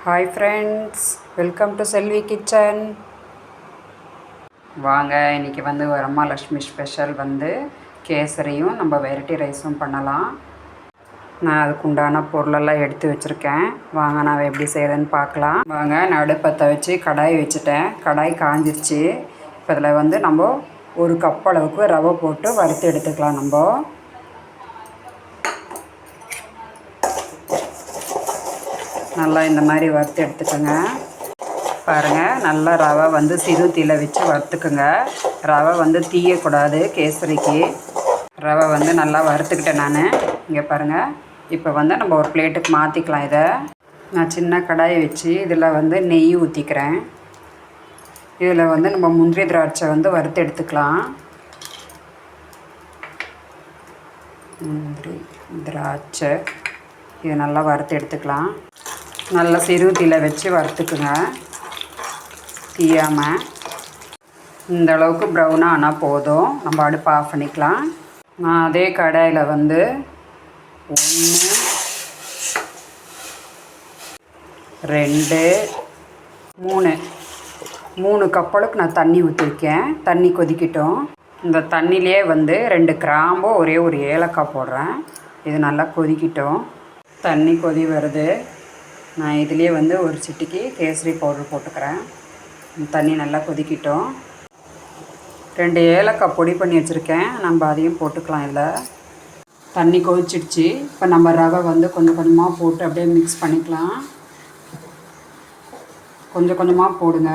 Hi friends, welcome to Selvi kitchen. வாங்க, இன்றைக்கி Varamahalakshmi special கேசரியும் நம்ம வெரைட்டி ரைஸும் பண்ணலாம். நான் அதுக்கு உண்டான பொருளெல்லாம் எடுத்து வச்சுருக்கேன். வாங்க நான் எப்படி செய்கிறேன்னு பார்க்கலாம். வாங்க, நான் அடுப்பத்தை வச்சு கடாய் வச்சுட்டேன். கடாய் காஞ்சிருச்சு. இப்போ இதில் நம்ம ஒரு கப் அளவுக்கு ரவை போட்டு வறுத்து எடுத்துக்கலாம். நம்ம நல்லா இந்த மாதிரி வறுத்து எடுத்துக்கோங்க. பாருங்கள், நல்லா ரவை சிறு தீயில வச்சு வறுத்துக்குங்க. ரவை தீயக்கூடாது கேசரிக்கு. ரவை நல்லா வறுத்துக்கிட்டேன் நான். இங்கே பாருங்கள். இப்போ நம்ம ஒரு பிளேட்டுக்கு மாற்றிக்கலாம். இதை நான் சின்ன கடாயை வச்சு இதில் நெய் ஊற்றிக்கிறேன். இதில் நம்ம முந்திரி திராட்சை வறுத்து எடுத்துக்கலாம். முந்திரி திராட்சை இது நல்லா வறுத்து எடுத்துக்கலாம். நல்லா சிறு தீயில வச்சு வறுத்துக்குங்க, தீயாமல். இந்த அளவுக்கு ப்ரௌனாக ஆனால் போதும். நம்ம அடுப்பு ஆஃப் பண்ணிக்கலாம். நான் அதே கடாயில் 1 2 3 கப் அளவுக்கு நான் தண்ணி ஊற்றிருக்கேன். தண்ணி கொதிக்கட்டும். இந்த தண்ணியிலே 2 கிராம்பு ஒரே ஒரு ஏலக்காய் போடுறேன். இது நல்லா கொதிக்கட்டும். தண்ணி கொதி வருது. நான் இதுலேயே ஒரு சிட்டிக்கு கேசரி பவுடர் போட்டுக்கிறேன். தண்ணி நல்லா கொதிக்கட்டும். 2 ஏலக்காய் பொடி பண்ணி வச்சுருக்கேன். நம்ம அதையும் போட்டுக்கலாம். இதில் தண்ணி கொதிச்சிடுச்சு. இப்போ நம்ம ரவை கொஞ்சம் கொஞ்சமாக போட்டு அப்படியே மிக்ஸ் பண்ணிக்கலாம். கொஞ்சம் கொஞ்சமாக போடுங்க.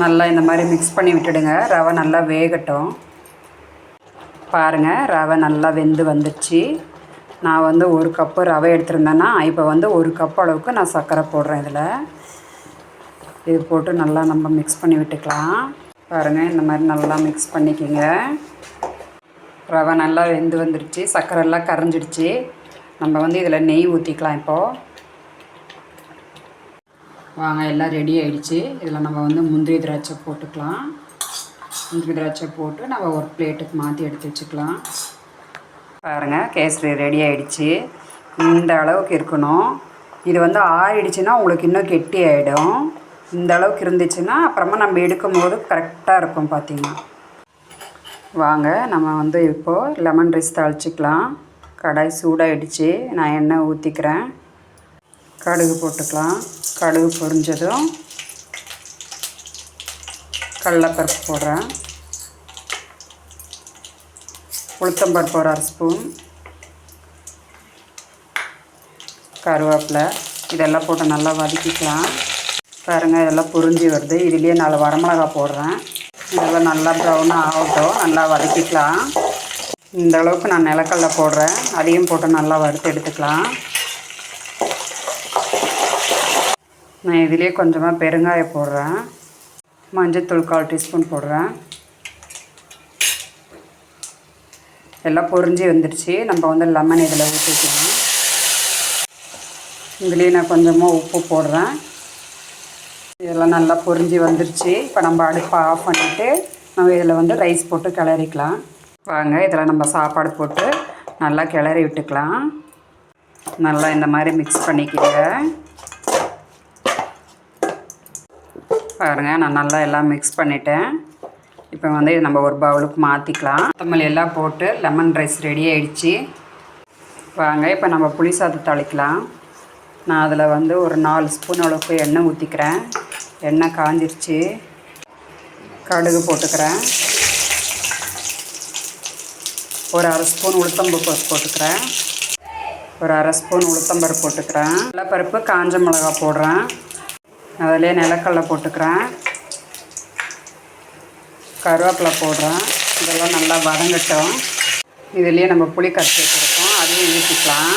நல்லா இந்த மாதிரி மிக்ஸ் பண்ணி விட்டுடுங்க. ரவை நல்லா வேகட்டும். பாருங்கள், ரவை நல்லா வெந்து வந்துடுச்சு. நான் 1 கப்பு ரவை எடுத்துருந்தேன்னா இப்போ 1 கப் அளவுக்கு நான் சர்க்கரை போடுறேன். இது போட்டு நல்லா நம்ம மிக்ஸ் பண்ணி விட்டுக்கலாம். பாருங்கள், இந்த மாதிரி நல்லா மிக்ஸ் பண்ணிக்கோங்க. ரவை நல்லா வெந்து வந்துடுச்சு. சர்க்கரை எல்லாம் கரைஞ்சிடுச்சு. நம்ம இதில் நெய் ஊற்றிக்கலாம். இப்போது வாங்க, எல்லாம் ரெடி ஆகிடுச்சு. இதில் நம்ம முந்திரி திராட்சை போட்டுக்கலாம். முந்திரி திராட்சை போட்டு நம்ம ஒரு பிளேட்டுக்கு மாற்றி எடுத்து வச்சுக்கலாம். பாருங்கள், கேசரி ரெடி ஆகிடுச்சு. இந்த அளவுக்கு இருக்கணும். இது ஆறிடுச்சுன்னா உங்களுக்கு இன்னும் கெட்டி ஆகிடும். இந்த அளவுக்கு இருந்துச்சுன்னா அப்புறமா நம்ம எடுக்கும்போது கரெக்டாக இருக்கும். பார்த்திங்கன்னா வாங்க, நம்ம இப்போது லெமன் ரைஸ் தாளிச்சிக்கலாம். கடாய் சூடாகிடுச்சு. நான் எண்ணெய் ஊற்றிக்கிறேன். கடுகு போட்டுக்கலாம். கடுகு பொரிஞ்சதும் கடலைப்பருப்பு போடுறேன். உளுத்தம்பருப்பு ஒரு 1/2 ஸ்பூன், கருவேப்பிலை இதெல்லாம் போட்டு நல்லா வதக்கிக்கலாம். பாருங்கள், இதெல்லாம் பொரிஞ்சு வருது. இதுலேயே 4 வரமிளகாய் போடுறேன். இதெல்லாம் நல்லா ப்ரௌனாக ஆகட்டும். நல்லா வதக்கிக்கலாம். இந்த அளவுக்கு நான் நிலக்கடலை போடுறேன். அதையும் போட்டு நல்லா வறுத்து எடுத்துக்கலாம். நான் இதிலே கொஞ்சமாக பெருங்காயம் போடுறேன். மஞ்சள்தூள் 1/4 டீஸ்பூன் போடுறேன். எல்லாம் பொரிஞ்சு வந்துடுச்சு. நம்ம லெமன் இதில் ஊற்றிக்கலாம். இதுலேயே நான் கொஞ்சமாக உப்பு போடுறேன். இதெல்லாம் நல்லா பொரிஞ்சு வந்துடுச்சு. இப்போ நம்ம அடுப்பை ஆஃப் பண்ணிவிட்டு நம்ம இதில் ரைஸ் போட்டு கிளறிக்கலாம். வாங்க, இதில் நம்ம சாப்பாடு போட்டு நல்லா கிளறி விட்டுக்கலாம். நல்லா இந்த மாதிரி மிக்ஸ் பண்ணிக்கோங்க. பாருங்கள், நான் நல்லா எல்லாம் மிக்ஸ் பண்ணிட்டேன். இப்போ இது நம்ம ஒரு பவுலுக்கு மாற்றிக்கலாம். கொத்தமல்லி எல்லாம் போட்டு லெமன் ரைஸ் ரெடி ஆகிடுச்சு. வாங்க, இப்போ நம்ம புளி சாதம் தாளிக்கலாம். நான் அதில் ஒரு 4 ஸ்பூன் அளவுக்கு எண்ணெய் ஊற்றிக்கிறேன். எண்ணெய் காஞ்சிருச்சு. கடுகு போட்டுக்கிறேன். ஒரு 1/2 ஸ்பூன் உளுத்தம்பருப்பு போட்டுக்கிறேன். ஒரு 1/2 ஸ்பூன் உளுத்தம்பருப்பு போட்டுக்கிறேன். கடலைப்பருப்பு, காஞ்ச மிளகா போடுறேன். அதிலே நிலக்கடலை போட்டுக்கிறேன். கருவேப்பிலை போடுறேன். இதெல்லாம் நல்லா வதங்கட்டும். இதுலேயே நம்ம புளி கரைச்சி வச்சுருக்கோம். அதையும் ஊற்றிக்கலாம்.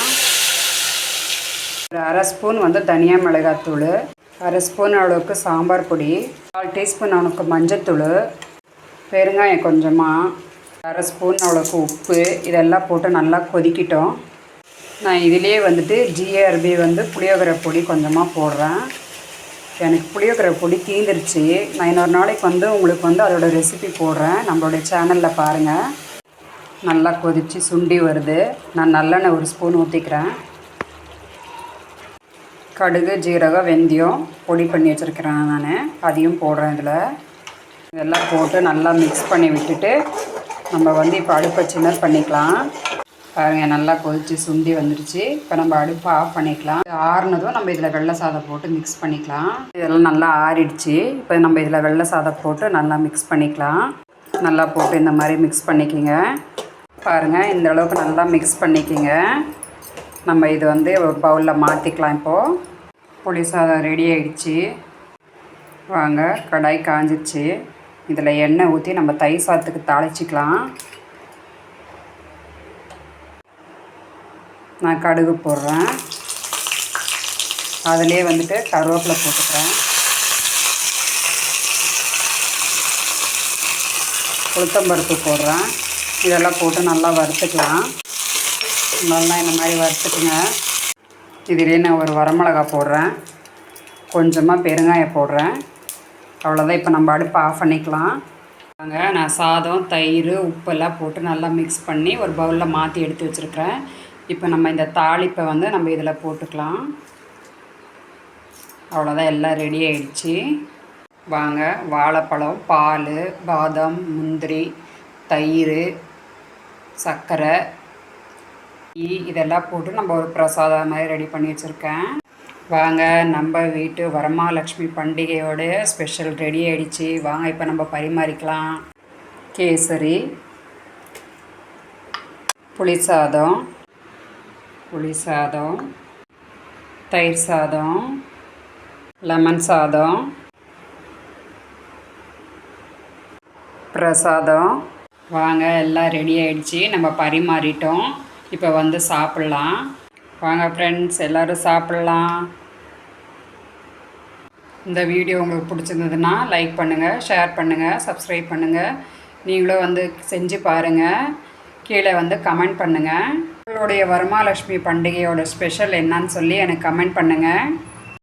ஒரு 1/2 ஸ்பூன் தனியா மிளகாத்தூள், 1/2 ஸ்பூன் அளவுக்கு சாம்பார் பொடி, 1/4 டீஸ்பூன் அளவுக்கு மஞ்சத்தூள், பெருங்காயம் கொஞ்சமாக, 1/2 ஸ்பூன் அளவுக்கு உப்பு. இதெல்லாம் போட்டு நல்லா கொதிக்கட்டும். நான் இதிலே ஜிஆர்பி புளியோகரை பொடி கொஞ்சமாக போடுறேன். எனக்கு புளியோகரை பொடி தீந்துருச்சு. நான் இன்னொரு நாளைக்கு உங்களுக்கு அதோட ரெசிபி போடுறேன். நம்மளுடைய சேனலில் பாருங்கள். நல்லா கொதித்து சுண்டி வருது. நான் நல்லெண்ணெய் 1 ஸ்பூன் ஊற்றிக்கிறேன். கடுகு ஜீரகம் வெந்தயம் பொடி பண்ணி வச்சுருக்கிறேன் நான், அதையும் போடுறேன் இதில். இதெல்லாம் போட்டு நல்லா மிக்ஸ் பண்ணி விட்டுட்டு நம்ம வந்து இப்போ அடுப்பை சின்ன பண்ணிக்கலாம். பாருங்கள், நல்லா கொதித்து சுண்டி வந்துடுச்சு. இப்போ நம்ம அடுப்பை ஆஃப் பண்ணிக்கலாம். ஆறுனதும் நம்ம இதில் வெள்ளை சாதம் போட்டு மிக்ஸ் பண்ணிக்கலாம். இதெல்லாம் நல்லா ஆறிடுச்சு. இப்போ நம்ம இதில் வெள்ளை சாதம் போட்டு நல்லா மிக்ஸ் பண்ணிக்கலாம். நல்லா போட்டு இந்த மாதிரி மிக்ஸ் பண்ணிக்கிங்க. பாருங்கள், இந்த அளவுக்கு நல்லா மிக்ஸ் பண்ணிக்கிங்க. நம்ம இது வந்து ஒரு பவுலில் மாற்றிக்கலாம். இப்போது புளி சாதம் ரெடி ஆகிடுச்சு. வாங்க, கடாய் காஞ்சிடுச்சு. இதில் எண்ணெய் ஊற்றி நம்ம தயிர் சாதத்துக்கு தாளிச்சிக்கலாம். நான் கடுகு போடுறேன். அதிலே வந்துட்டு கருவேப்பிலை போட்டுக்கிறேன். உளுத்தம்பருப்பு போடுறேன். இதெல்லாம் போட்டு நல்லா வறுத்துக்கலாம். நல்லா இந்த மாதிரி வறுத்துக்குங்க. இதிலே நான் ஒரு வரமிளகா போடுறேன். கொஞ்சமாக பெருங்காயம் போடுறேன். அவ்வளோதான். இப்போ நம்ம அடுப்பை ஆஃப் பண்ணிக்கலாம். நான் சாதம் தயிர் உப்பெல்லாம் போட்டு நல்லா மிக்ஸ் பண்ணி ஒரு பவுலில் மாற்றி எடுத்து வச்சுருக்கிறேன். இப்போ நம்ம இந்த தாளிப்பை வந்து நம்ம இதில் போட்டுக்கலாம். அவ்வளோதான், எல்லாம் ரெடி ஆகிடுச்சு. வாங்க, வாழைப்பழம், பால், பாதாம், முந்திரி, தயிர், சர்க்கரை, இதெல்லாம் போட்டு நம்ம ஒரு பிரசாதம் மாதிரி ரெடி பண்ணி வச்சுருக்கேன். வாங்க, நம்ம வீட்டு வரமகாலட்சுமி பண்டிகையோட ஸ்பெஷல் ரெடி ஆகிடுச்சு. வாங்க, இப்போ நம்ம பரிமாறிக்கலாம். கேசரி, புளி சாதம், தயிர் சாதம், லெமன் சாதம், பிரசாதம். வாங்க, எல்லாம் ரெடி ஆகிடுச்சு. நம்ம பரிமாறிட்டோம். இப்போ வந்து சாப்பிட்லாம். வாங்க ஃப்ரெண்ட்ஸ், எல்லோரும் சாப்பிட்லாம். இந்த வீடியோ உங்களுக்கு பிடிச்சிருந்ததுன்னா லைக் பண்ணுங்கள், ஷேர் பண்ணுங்கள், சப்ஸ்கிரைப் பண்ணுங்கள். நீங்களும் வந்து செஞ்சு பாருங்கள். கீழே வந்து கமெண்ட் பண்ணுங்கள். உங்களுடைய வரமகாலட்சுமி பண்டிகையோட ஸ்பெஷல் என்னன்னு சொல்லி எனக்கு கமெண்ட் பண்ணுங்கள்.